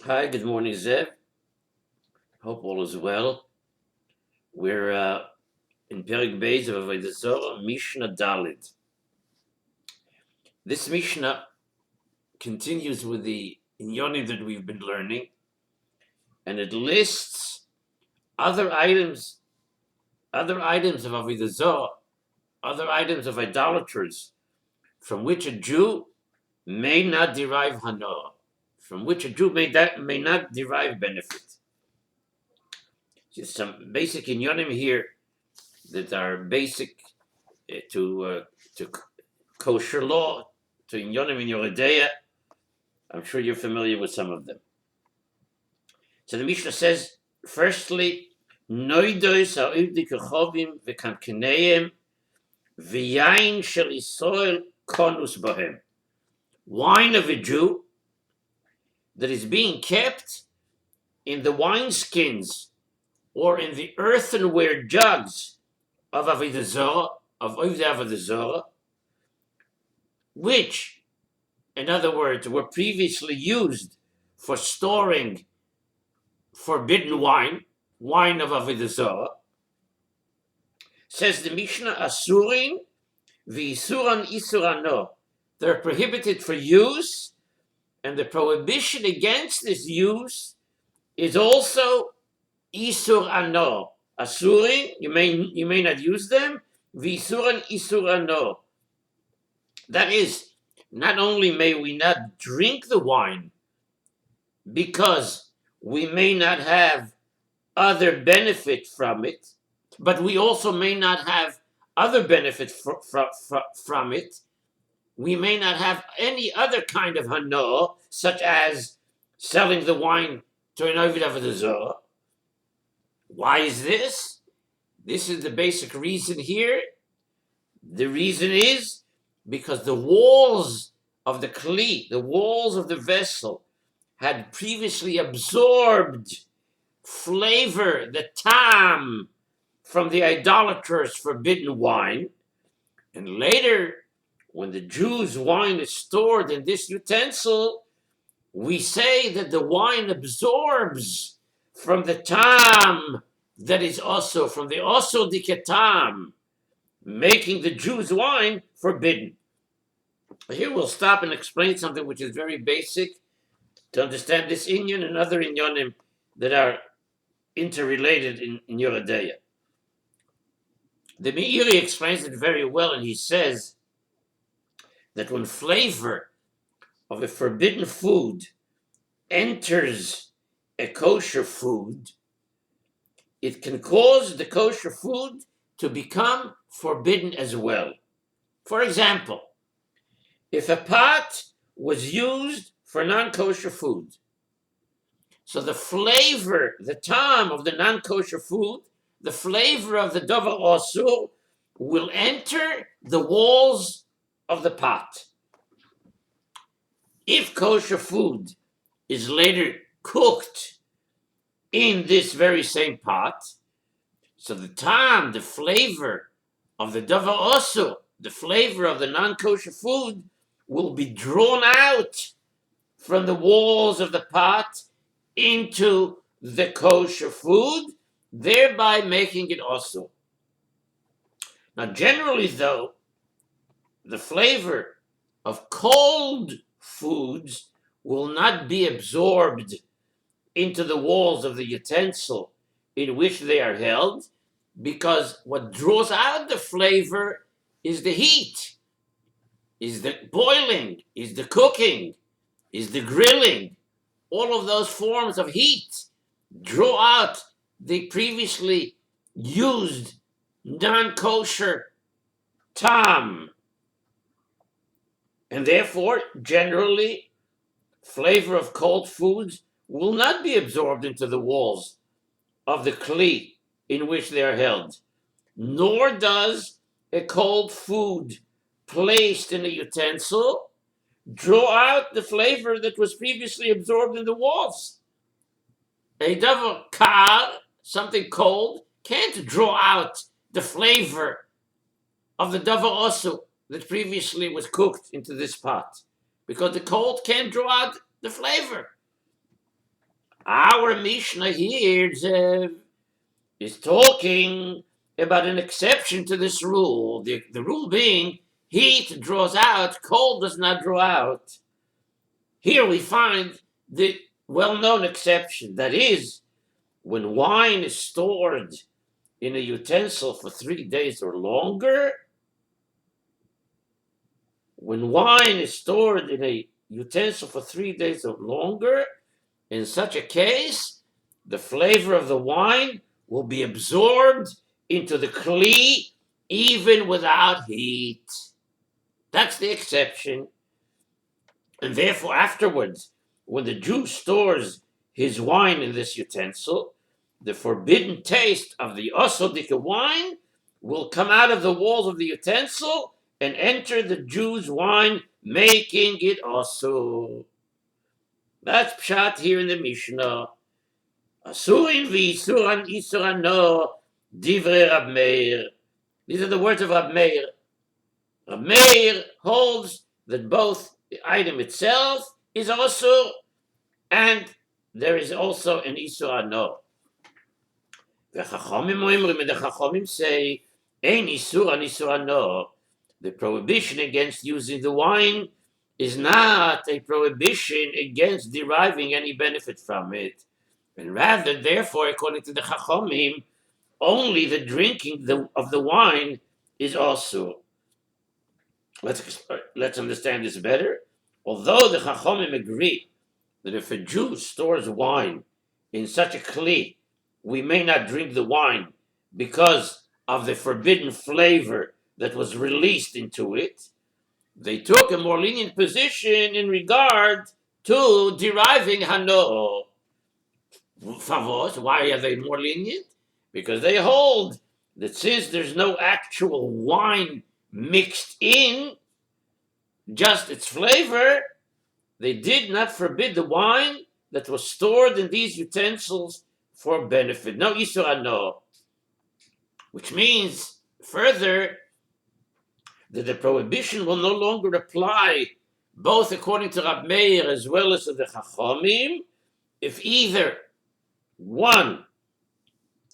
Hi, good morning, Zev. Hope all is well. We're in Perik Beis of Avodah Zarah, Mishnah Dalid. This Mishnah continues with the Inyonim that we've been learning, and it lists other items, other items of Avodah Zarah, other items of idolaters, from which a Jew may not derive hana, from which a Jew may not derive benefit. Just some basic Inyonim here that are basic to kosher law, to Inyonim in Yoredeya. I'm sure you're familiar with some of them. So the Mishnah says, firstly, noidos ha'ivdi kechovim v'kankeneim v'yain shel Yisrael konus bohem. Wine of a Jew that is being kept in the wineskins or in the earthenware jugs of Avodah Zarah, of Avodah Zarah, which, in other words, were previously used for storing forbidden wine, wine of Avodah Zarah. Says the Mishnah, Asurin v'Isuran Isurano. They're prohibited for use, and the prohibition against this use is also Isur Ano. Asurin, you may not use them. V'Isuran Isurano. That is, not only may we not drink the wine because we may not have other benefit from it, but we also may not have other benefit from it. We may not have any other kind of hana, such as selling the wine to an Avodah Zarah. Why is this? This is the basic reason here. The reason is because the walls of the kli, the walls of the vessel, had previously absorbed flavor, the tam, from the idolater's forbidden wine. And later, when the Jews' wine is stored in this utensil, we say that the wine absorbs from the tam that is also from the also diketam, making the Jews' wine forbidden. Here we'll stop and explain something which is very basic to understand this inyan and other inyanim that are interrelated in Yoredeya. The Meiri explains it very well, and he says that when flavor of a forbidden food enters a kosher food, it can cause the kosher food to become forbidden as well. For example, if a pot was used for non-kosher food, so the flavor, the tam of the non-kosher food, the flavor of the davar asur will enter the walls of the pot. If kosher food is later cooked in this very same pot, so the tam, the flavor of the davar asur, the flavor of the non-kosher food, will be drawn out from the walls of the pot into the kosher food, thereby making it also. Now, generally, though, the flavor of cold foods will not be absorbed into the walls of the utensil in which they are held, because what draws out the flavor is the heat, is the boiling, is the cooking, is the grilling. All of those forms of heat draw out the previously used non-kosher tam. And therefore, generally, flavor of cold foods will not be absorbed into the walls of the kli in which they are held, nor does a cold food placed in a utensil draw out the flavor that was previously absorbed in the walls. A davar kar, something cold, can't draw out the flavor of the davar asur that previously was cooked into this pot, because the cold can't draw out the flavor. Our Mishnah here is talking about an exception to this rule. The rule being heat draws out, cold does not draw out. Here we find the well-known exception. That is, when wine is stored in a utensil for 3 days or longer, when wine is stored in a utensil for 3 days or longer, in such a case, the flavor of the wine will be absorbed into the kli even without heat. That's the exception. And therefore, afterwards, when the Jew stores his wine in this utensil, the forbidden taste of the osodika wine will come out of the walls of the utensil and enter the Jew's wine, making it also. That's pshat here in the Mishnah. Asurin v'isuran isuran no divrei Rab Meir. These are the words of Rab Meir. Rab Meir holds that both the item itself is also, and there is also an isur no. The Chachamim say, ein isur no. The prohibition against using the wine is not a prohibition against deriving any benefit from it. And rather, therefore, according to the Chachamim, only the drinking of the wine is also. Let's understand this better. Although the Chachamim agree that if a Jew stores wine in such a kli, we may not drink the wine because of the forbidden flavor that was released into it, they took a more lenient position in regard to deriving hano. Favos, why are they more lenient? Because they hold that since there's no actual wine mixed in, just its flavor, they did not forbid the wine that was stored in these utensils for benefit. No isur hano, which means further that the prohibition will no longer apply both according to Rab Meir as well as to the Chachamim if either one,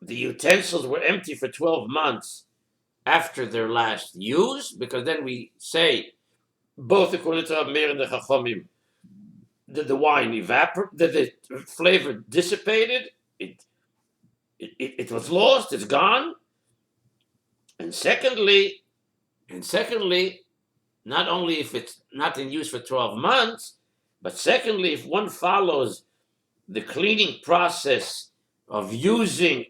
the utensils were empty for 12 months after their last use, because then we say, both according to Rab Meir and the Chachamim, that the wine evaporated, that the flavor dissipated, it was lost, it's gone. And secondly, not only if it's not in use for 12 months, but secondly, if one follows the cleaning process of filling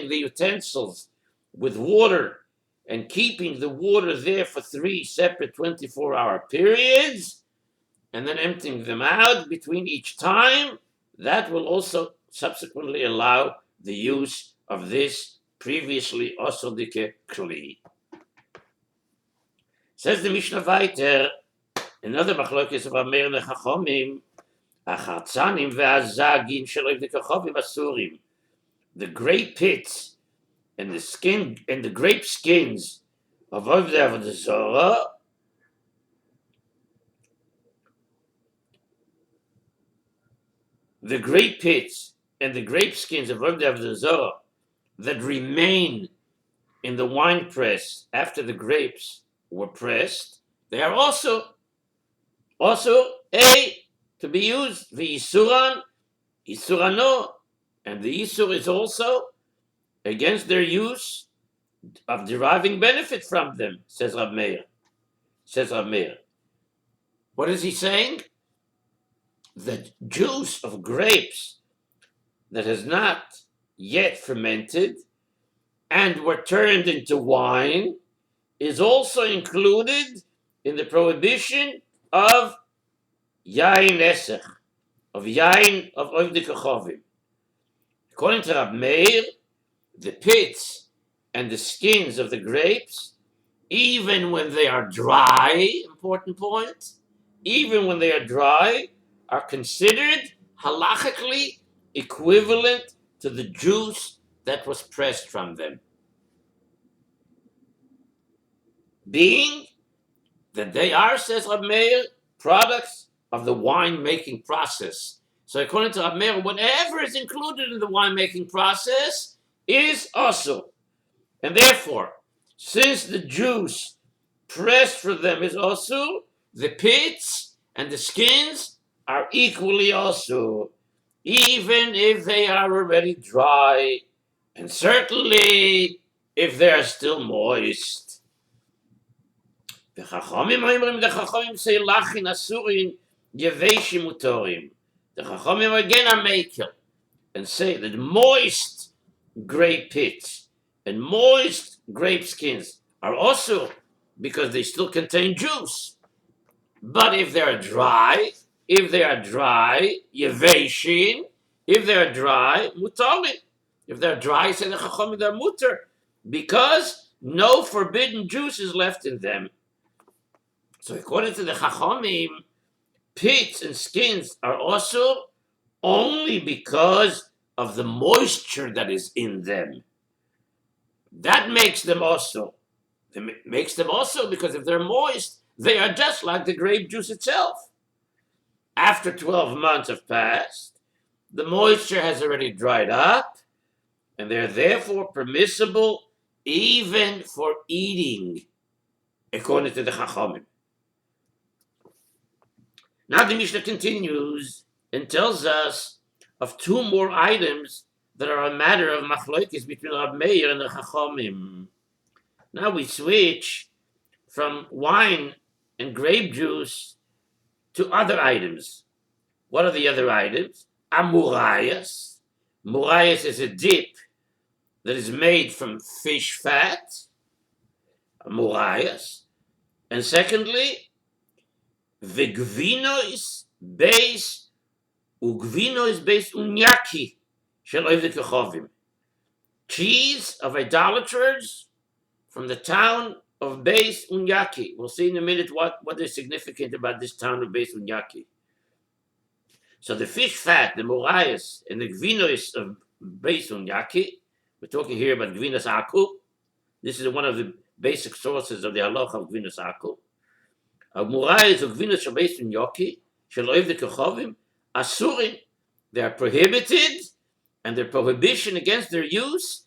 the utensils with water and keeping the water there for 3 separate 24-hour periods, and then emptying them out between each time, that will also subsequently allow the use of this previously osodike kli. Says the Mishnah weiter, another machlokes of Rab Meir and Chachamim, achatzanim ve'azagin shelo kachovim asurim. The grape pits and the grape skins of Avodah Zarah, the grape pits and the grape skins of Avodah Zarah that remain in the wine press after the grapes were pressed, they are also to be used. The isurano, and the isur is also against their use of deriving benefit from them, says Rab Meir. What is he saying? The juice of grapes that has not yet fermented and were turned into wine is also included in the prohibition of yain esech, of yain of Avodah Kachovim. According to Rab Meir, the pits and the skins of the grapes, even when they are dry, important point, even when they are dry, are considered halachically equivalent to the juice that was pressed from them. Being that they are, says Rab Meir, products of the wine-making process So according to Rab Meir, whatever is included in the winemaking process is also. And therefore, since the juice pressed for them is also, the pits and the skins are equally also, even if they are already dry, and certainly if they are still moist. The Chachamim say lachin asurin yeveshim utorim. The Chachamim again are makel and say that moist grape pits and moist grape skins are also because they still contain juice. But if they are dry, yeveshin, if they are dry, mutalin. If they're dry, say the Chachamim, they're mutter, because no forbidden juice is left in them. So according to the Chachamim, pits and skins are also only because of the moisture that is in them. That makes them also. It makes them also because if they're moist, they are just like the grape juice itself. After 12 months have passed, the moisture has already dried up, and they're therefore permissible even for eating, according to the Chachamim. Now the Mishnah continues and tells us of two more items that are a matter of machlokes between Rab Meir and the Chachamim. Now we switch from wine and grape juice to other items. What are the other items? Amurayas. Murayas is a dip that is made from fish fat. Amurayas. And secondly, v'gvinois beis ugvinois beis unyaki shel oivdei kechovim. Cheese of idolaters from the town of Beis Unyaki. We'll see in a minute what is significant about this town of Beis Unyaki. So the fish fat, the morayas, and the gvinois of Beis Unyaki, we're talking here about gvinos akul. This is one of the basic sources of the halacha of gvinos akul. Morayas of gvinos of Beis Unyaki, shel oivdei kechovim, asurin. They are prohibited, and their prohibition against their use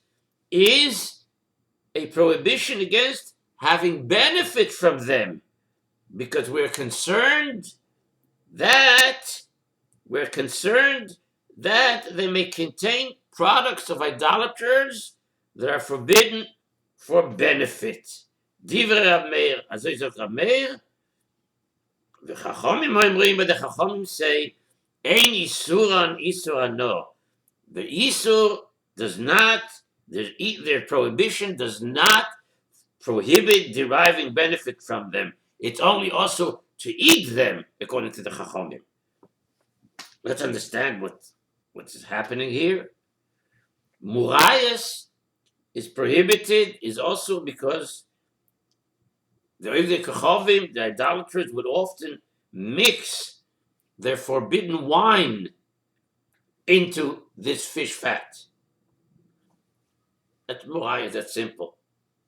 is a prohibition against having benefit from them, because we're concerned that they may contain products of idolaters that are forbidden for benefit. Divrei Rab Meir, azay zok Rab Meir, the Chachamim say, ein isuran isur no. The isur does not, their prohibition does not prohibit deriving benefit from them. It's only also to eat them, according to the Chachamim. Let's understand what's happening here. Murayas is prohibited, is also because the Kechovim, the idolaters, would often mix their forbidden wine into this fish fat. At Murayas, that's simple.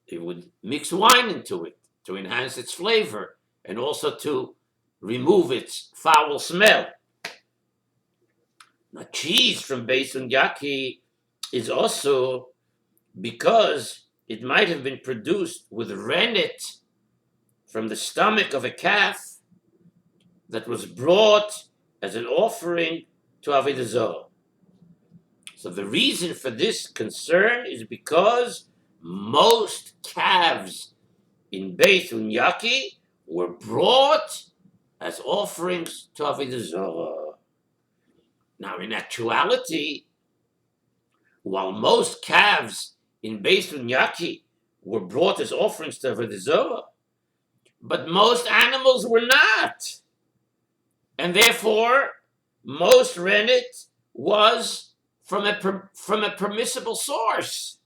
They would mix wine into it to enhance its flavor and also to remove its foul smell. Now, cheese from Beis Unyaki is also because it might have been produced with rennet from the stomach of a calf that was brought as an offering to Avodah Zarah. So the reason for this concern is because most calves in Beis Unyaki were brought as offerings to Avodah Zarah. Now, in actuality, while most calves in Beis Unyaki were brought as offerings to Avodah Zarah, but most animals were not. And therefore, most rennet was from a permissible source.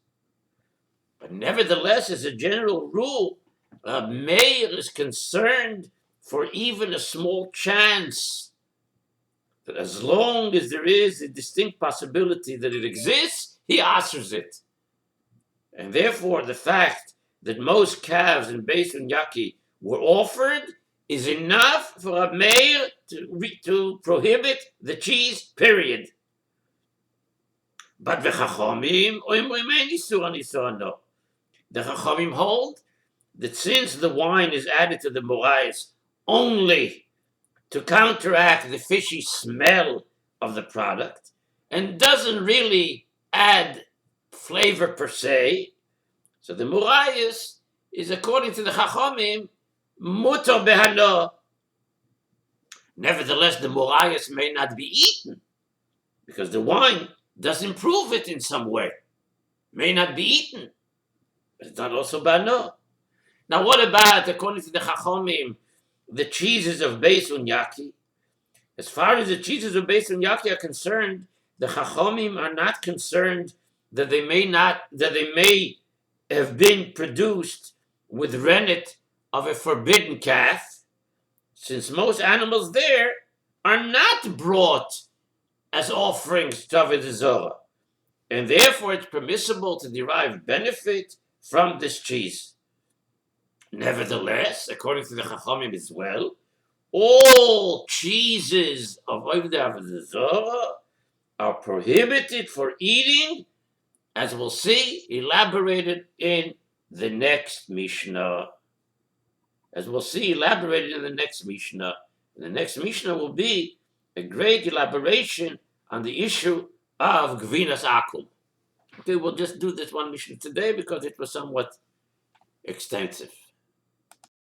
But nevertheless, as a general rule, Meir is concerned for even a small chance that as long as there is a distinct possibility that it exists, he answers it. And therefore, the fact that most calves in Beis Unyaki were offered is enough for Rab Meir to prohibit the cheese, period. But the Chachamim, the Chachamim hold that since the wine is added to the morayos only to counteract the fishy smell of the product and doesn't really add flavor per se, so the morayos is, according to the Chachamim, mutar behano. Nevertheless, the morayos may not be eaten because the wine does improve it in some way. May not be eaten, but it's not also behano. Now, what about, according to the Chachamim, the cheeses of Beis Unyaki? As far as the cheeses of Beis Unyaki are concerned, the Chachamim are not concerned that they may have been produced with rennet of a forbidden calf, since most animals there are not brought as offerings to Avodah Zarah, and therefore it's permissible to derive benefit from this cheese. Nevertheless, according to the Chachamim as well, all cheeses of Avodah Zarah are prohibited for eating, as we'll see elaborated in the next Mishnah. As we'll see elaborated in the next Mishnah. The next Mishnah will be a great elaboration on the issue of Gvinas Akum. Okay, we'll just do this one Mishnah today because it was somewhat extensive.